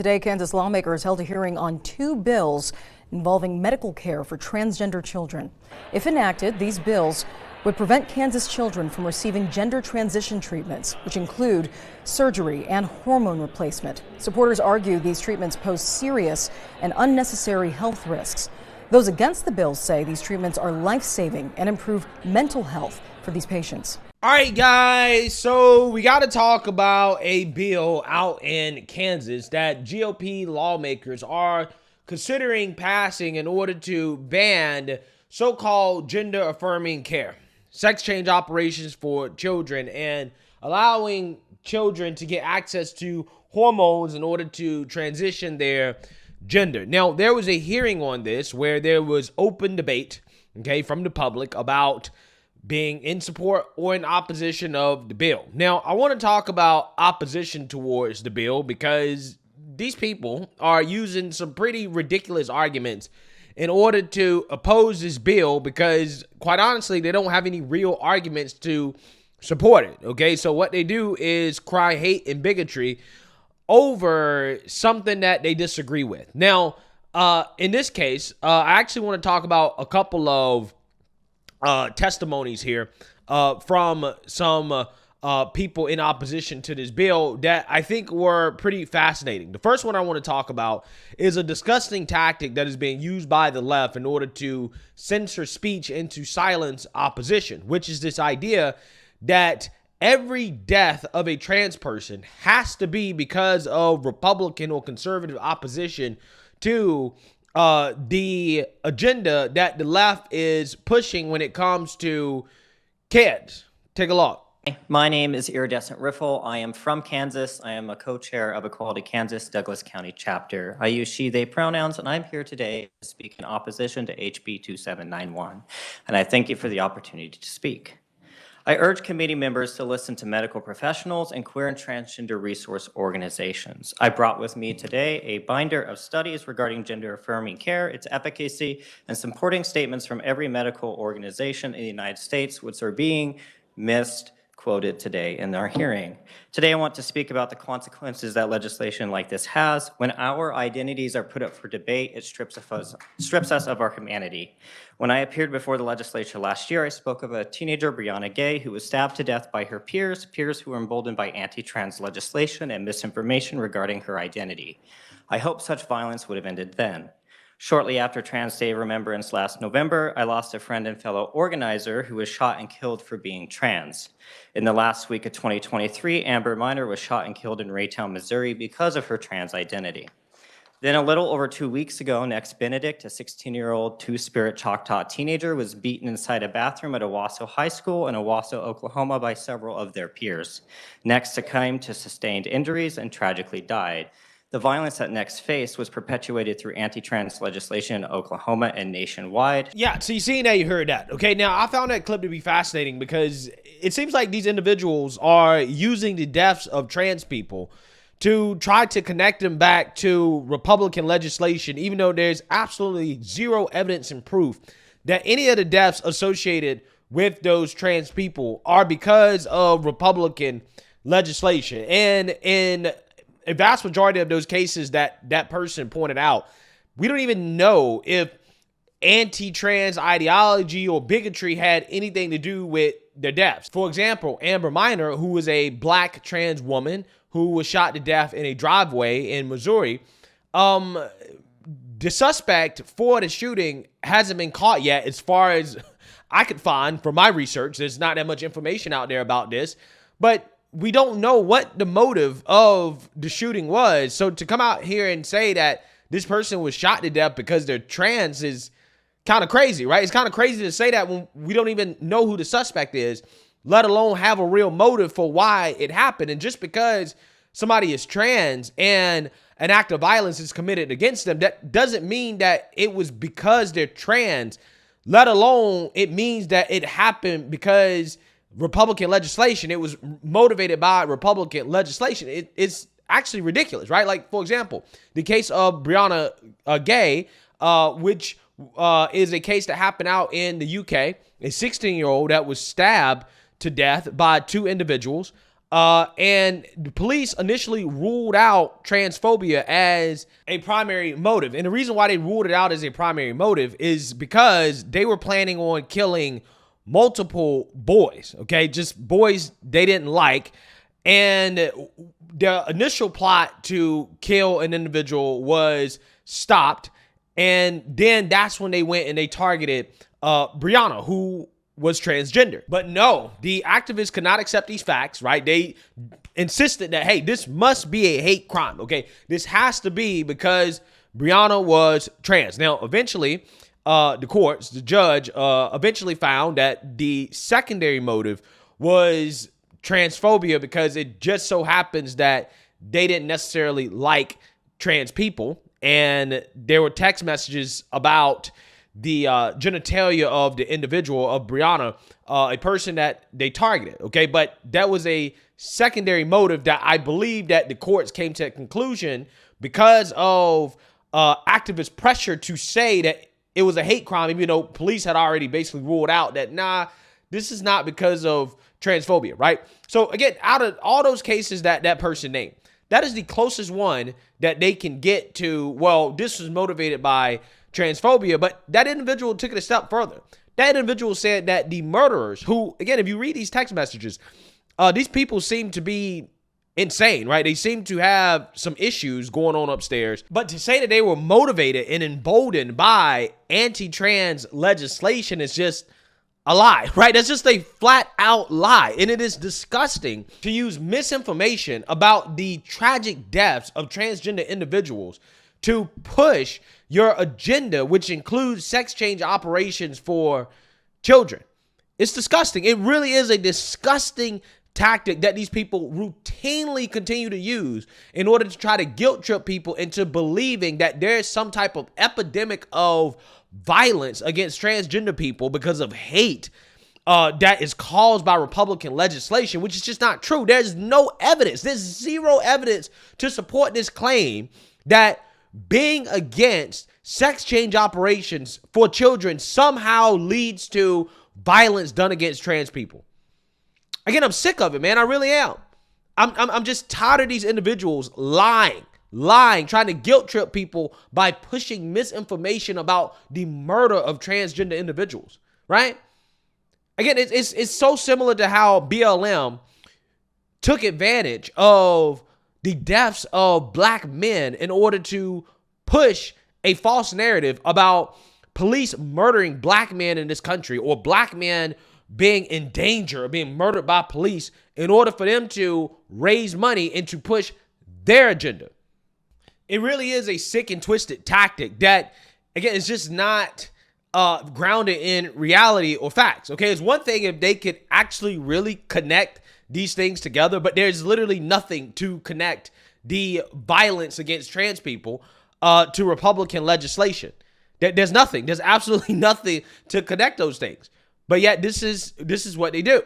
Today, Kansas lawmakers held a hearing on two bills involving medical care for transgender children. If enacted, these bills would prevent Kansas children from receiving gender transition treatments, which include surgery and hormone replacement. Supporters argue these treatments pose serious and unnecessary health risks. Those against the bills say these treatments are life-saving and improve mental health for these patients. All right, guys, so we got to talk about a bill out in Kansas that GOP lawmakers are considering passing in order to ban so-called gender-affirming care, sex change operations for children, and allowing children to get access to hormones in order to transition their gender. Now, there was a hearing on this where there was open debate, from the public about being in support or in opposition of the bill. Now, I want to talk about opposition towards the bill because these people are using some pretty ridiculous arguments in order to oppose this bill because, quite honestly, they don't have any real arguments to support it, So what they do is cry hate and bigotry over something that they disagree with. Now, in this case, I actually want to talk about a couple of testimonies here from some people in opposition to this bill that I think were pretty fascinating. The first one I want to talk about is a disgusting tactic that is being used by the left in order to censor speech and to silence opposition, which is this idea that every death of a trans person has to be because of Republican or conservative opposition to the agenda that the left is pushing when it comes to kids. Take a look. My name is Iridescent Riffle. I am from Kansas. I am a co-chair of Equality Kansas Douglas County chapter. I use she, they pronouns, and I'm here today to speak in opposition to HB 2791. And I thank you for the opportunity to speak. I urge committee members to listen to medical professionals and queer and transgender resource organizations. I brought with me today a binder of studies regarding gender-affirming care, its efficacy, and supporting statements from every medical organization in the United States, which are being misquoted today in our hearing. Today, I want to speak about the consequences that legislation like this has. When our identities are put up for debate, it strips us of our humanity. When I appeared before the legislature last year, I spoke of a teenager, Brianna Gay, who was stabbed to death by her peers who were emboldened by anti-trans legislation and misinformation regarding her identity. I hope such violence would have ended then. Shortly after Trans Day of Remembrance last November, I lost a friend and fellow organizer who was shot and killed for being trans. In the last week of 2023, Amber Miner was shot and killed in Raytown, Missouri because of her trans identity. Then a little over 2 weeks ago, Next Benedict, a 16-year-old Two-Spirit Choctaw teenager, was beaten inside a bathroom at Owasso High School in Owasso, Oklahoma by several of their peers. Next succumbed to sustained injuries and tragically died. The violence that Next faced was perpetuated through anti-trans legislation in Oklahoma and nationwide. Yeah, so you see now you heard that. Now I found that clip to be fascinating because it seems like these individuals are using the deaths of trans people to try to connect them back to Republican legislation, even though there's absolutely zero evidence and proof that any of the deaths associated with those trans people are because of Republican legislation. And in a vast majority of those cases that person pointed out, we don't even know if anti-trans ideology or bigotry had anything to do with their deaths. For example, Amber Miner, who was a black trans woman who was shot to death in a driveway in Missouri, the suspect for the shooting hasn't been caught yet as far as I could find from my research. There's not that much information out there about this, but we don't know what the motive of the shooting was. So to come out here and say that this person was shot to death because they're trans is kind of crazy, right? It's kind of crazy to say that when we don't even know who the suspect is, let alone have a real motive for why it happened. And just because somebody is trans and an act of violence is committed against them, that doesn't mean that it was because they're trans, let alone it means that it happened because Republican legislation. It was motivated by Republican legislation. It's actually ridiculous, right? Like, for example, the case of Brianna Gay, which is a case that happened out in the UK, a 16-year-old that was stabbed to death by two individuals. And the police initially ruled out transphobia as a primary motive. And the reason why they ruled it out as a primary motive is because they were planning on killing multiple boys, okay? Just boys they didn't like. And the initial plot to kill an individual was stopped. And then that's when they went and they targeted Brianna, who was transgender. But no, the activists could not accept these facts, right? They insisted that, hey, this must be a hate crime, okay? This has to be because Brianna was trans. Now, eventually, the judge eventually found that the secondary motive was transphobia because it just so happens that they didn't necessarily like trans people. And there were text messages about the genitalia of the individual, of Brianna, a person that they targeted, okay? But that was a secondary motive that I believe that the courts came to a conclusion because of activist pressure to say that it was a hate crime, even though police had already basically ruled out that, nah, this is not because of transphobia, right? So again, out of all those cases that person named, that is the closest one that they can get to, well, this was motivated by transphobia, but that individual took it a step further. That individual said that the murderers, who, again, if you read these text messages, these people seem to be insane, right? They seem to have some issues going on upstairs. But to say that they were motivated and emboldened by anti-trans legislation is just a lie, right? That's just a flat out lie. And it is disgusting to use misinformation about the tragic deaths of transgender individuals to push your agenda, which includes sex change operations for children. It's disgusting. It really is a disgusting tactic that these people routinely continue to use in order to try to guilt trip people into believing that there's some type of epidemic of violence against transgender people because of hate that is caused by Republican legislation, which is just not true. There's no evidence. There's zero evidence to support this claim that being against sex change operations for children somehow leads to violence done against trans people. Again, I'm sick of it, man. I really am. I'm just tired of these individuals lying, trying to guilt trip people by pushing misinformation about the murder of transgender individuals, right? Again, it's so similar to how BLM took advantage of the deaths of black men in order to push a false narrative about police murdering black men in this country, or black men being in danger of being murdered by police, in order for them to raise money and to push their agenda. It really is a sick and twisted tactic that, again, is just not grounded in reality or facts. Okay, it's one thing if they could actually really connect these things together, but there's literally nothing to connect the violence against trans people to Republican legislation. There's nothing. There's absolutely nothing to connect those things. But yet this is what they do.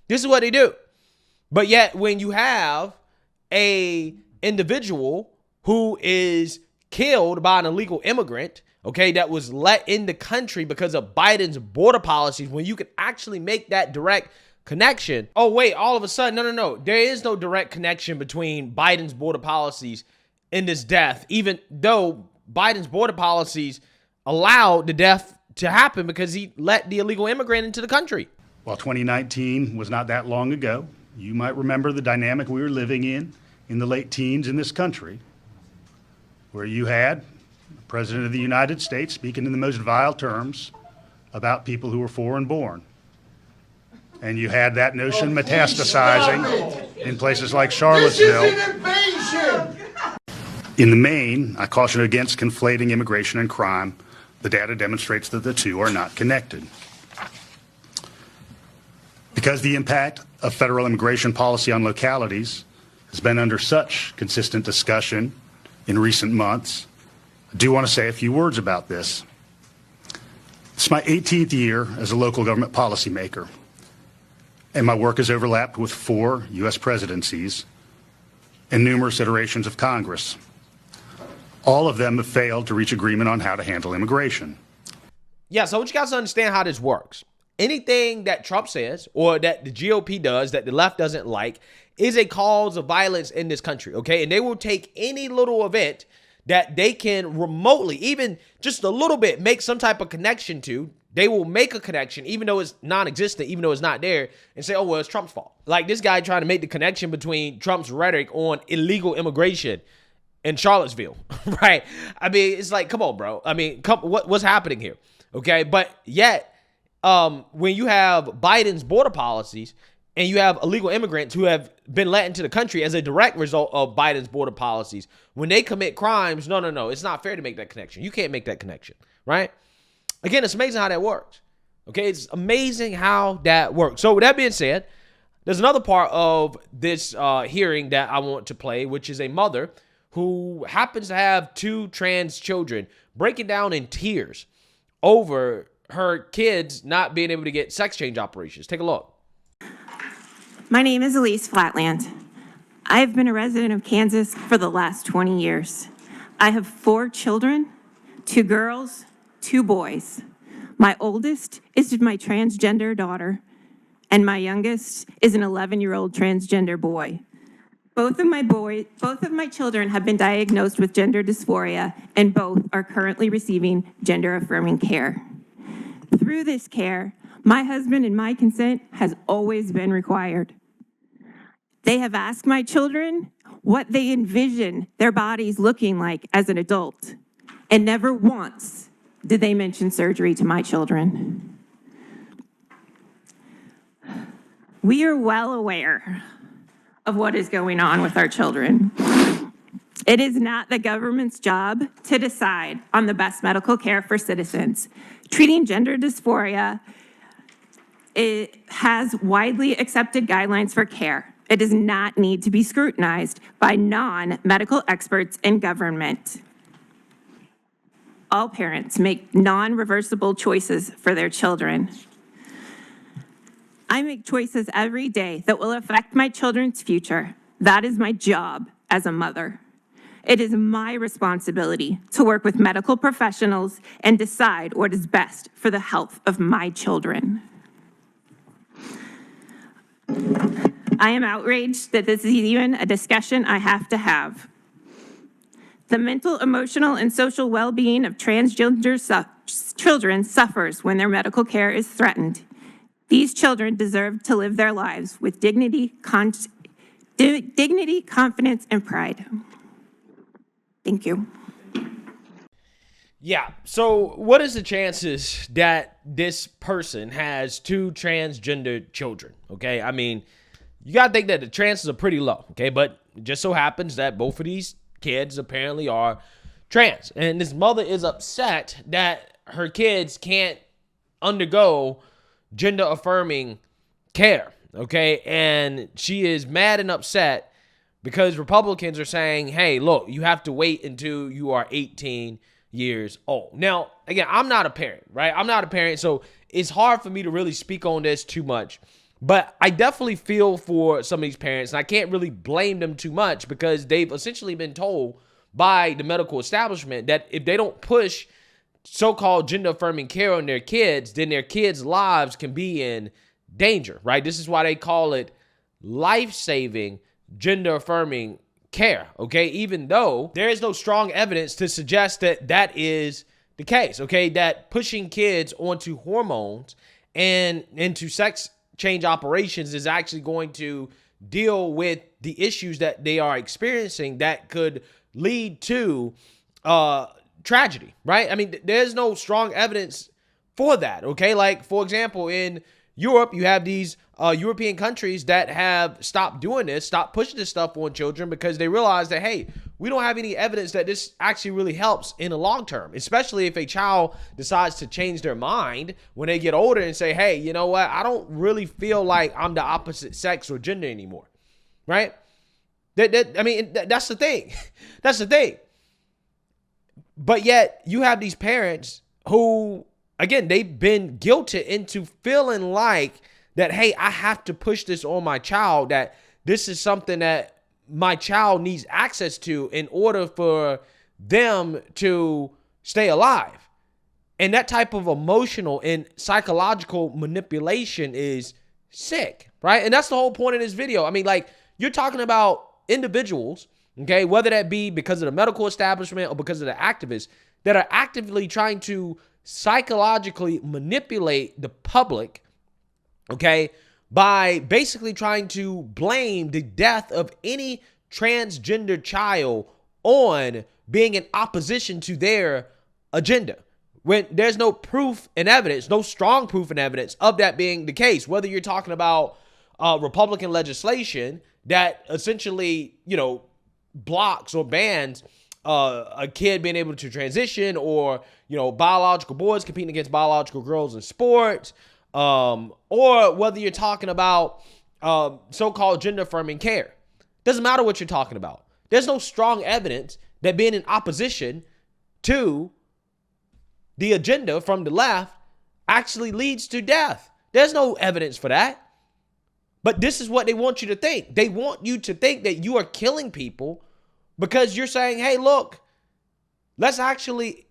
This is what they do. But yet when you have a individual who is killed by an illegal immigrant, okay, that was let in the country because of Biden's border policies, when you can actually make that direct connection. Oh, wait, all of a sudden, no. There is no direct connection between Biden's border policies and this death, even though Biden's border policies allowed the death to happen because he let the illegal immigrant into the country. While 2019 was not that long ago, you might remember the dynamic we were living in the late teens in this country, where you had the President of the United States speaking in the most vile terms about people who were foreign born. And you had that notion metastasizing in places like Charlottesville. This is an invasion! In the main, I caution against conflating immigration and crime. The data demonstrates that the two are not connected. Because the impact of federal immigration policy on localities has been under such consistent discussion in recent months, I do want to say a few words about this. It's my 18th year as a local government policymaker, and my work has overlapped with 4 U.S. presidencies and numerous iterations of Congress. All of them have failed to reach agreement on how to handle immigration. Yeah, so I want you guys to understand how this works. anything that Trump says or that the GOP does that the left doesn't like is a cause of violence in this country, okay? And they will take any little event that they can remotely, even just a little bit, make some type of connection to. They will make a connection, even though it's non-existent, even though it's not there, and say, oh, well, it's Trump's fault. Like this guy trying to make the connection between Trump's rhetoric on illegal immigration in Charlottesville, right? I mean, it's like, come on, bro. I mean, what's happening here? Okay, but yet, when you have Biden's border policies and you have illegal immigrants who have been let into the country as a direct result of Biden's border policies, when they commit crimes, no, it's not fair to make that connection. You can't make that connection, right? Again, it's amazing how that works. Okay, it's amazing how that works. So with that being said, there's another part of this hearing that I want to play, which is a mother who happens to have 2 trans children breaking down in tears over her kids not being able to get sex change operations. Take a look. My name is Elise Flatland. I've been a resident of Kansas for the last 20 years. I have 4 children, 2 girls, 2 boys. My oldest is my transgender daughter, and my youngest is an 11-year-old transgender boy. Both of my children have been diagnosed with gender dysphoria, and both are currently receiving gender-affirming care. Through this care, my husband and my consent has always been required. They have asked my children what they envision their bodies looking like as an adult, and never once did they mention surgery to my children. We are well aware of what is going on with our children. It is not the government's job to decide on the best medical care for citizens. Treating gender dysphoria, it has widely accepted guidelines for care. It does not need to be scrutinized by non-medical experts in government. All parents make non-reversible choices for their children. I make choices every day that will affect my children's future. That is my job as a mother. It is my responsibility to work with medical professionals and decide what is best for the health of my children. I am outraged that this is even a discussion I have to have. The mental, emotional, and social well-being of transgender children suffers when their medical care is threatened. These children deserve to live their lives with dignity, confidence, and pride. Thank you. Yeah, so what is the chances that this person has 2 transgender children, okay? I mean, you got to think that the chances are pretty low, okay? But it just so happens that both of these kids apparently are trans. And this mother is upset that her kids can't undergo gender-affirming care, okay? And she is mad and upset because Republicans are saying, hey, look, you have to wait until you are 18 years old. Now, again, I'm not a parent, right? I'm not a parent, so it's hard for me to really speak on this too much. But I definitely feel for some of these parents, and I can't really blame them too much because they've essentially been told by the medical establishment that if they don't push so-called gender-affirming care on their kids, then their kids' lives can be in danger, right? This is why they call it life-saving gender-affirming care, okay? Even though there is no strong evidence to suggest that that is the case, okay? That pushing kids onto hormones and into sex change operations is actually going to deal with the issues that they are experiencing that could lead to tragedy, right? I mean, there's no strong evidence for that, okay? Like, for example, in Europe, you have these European countries that have stopped doing this, stopped pushing this stuff on children because they realize that, hey, we don't have any evidence that this actually really helps in the long term, especially if a child decides to change their mind when they get older and say, hey, you know what? I don't really feel like I'm the opposite sex or gender anymore, right? That's the thing. That's the thing. But yet you have these parents who, again, they've been guilted into feeling like that, hey, I have to push this on my child, that this is something that my child needs access to in order for them to stay alive. And that type of emotional and psychological manipulation is sick, right? And that's the whole point of this video. I mean, like, you're talking about individuals, okay, whether that be because of the medical establishment or because of the activists that are actively trying to psychologically manipulate the public, okay, by basically trying to blame the death of any transgender child on being in opposition to their agenda, when there's no proof and evidence, no strong proof and evidence of that being the case. Whether you're talking about Republican legislation that essentially, blocks or bans a kid being able to transition, or, biological boys competing against biological girls in sports, or whether you're talking about so-called gender-affirming care. Doesn't matter what you're talking about. There's no strong evidence that being in opposition to the agenda from the left actually leads to death. There's no evidence for that. But this is what they want you to think. They want you to think that you are killing people because you're saying, hey, look, let's actually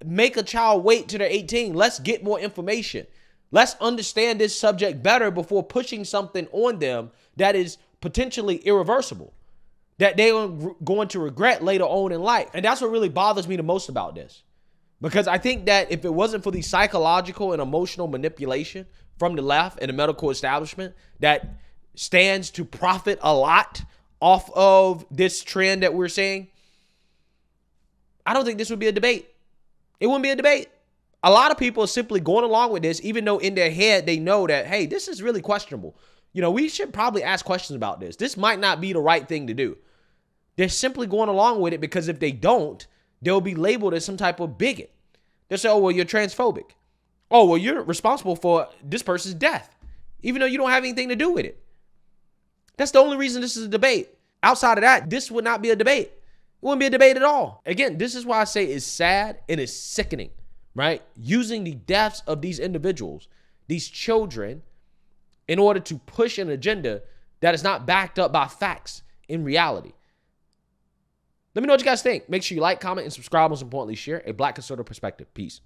make a child wait till they're 18. Let's get more information. Let's understand this subject better before pushing something on them that is potentially irreversible, that they are going to regret later on in life. And that's what really bothers me the most about this. Because I think that if it wasn't for the psychological and emotional manipulation from the left and the medical establishment that stands to profit a lot off of this trend that we're seeing, I don't think this would be a debate. It wouldn't be a debate. A lot of people are simply going along with this, even though in their head they know that, hey, this is really questionable. We should probably ask questions about this. This might not be the right thing to do. They're simply going along with it because if they don't, they'll be labeled as some type of bigot. They'll say, oh, well, you're transphobic. Oh, well, you're responsible for this person's death, even though you don't have anything to do with it. That's the only reason this is a debate. Outside of that, this would not be a debate. It wouldn't be a debate at all. Again, this is why I say it's sad and it's sickening, right? Using the deaths of these individuals, these children, in order to push an agenda that is not backed up by facts in reality. Let me know what you guys think. Make sure you like, comment, and subscribe. Most importantly, share a Black conservative perspective. Peace.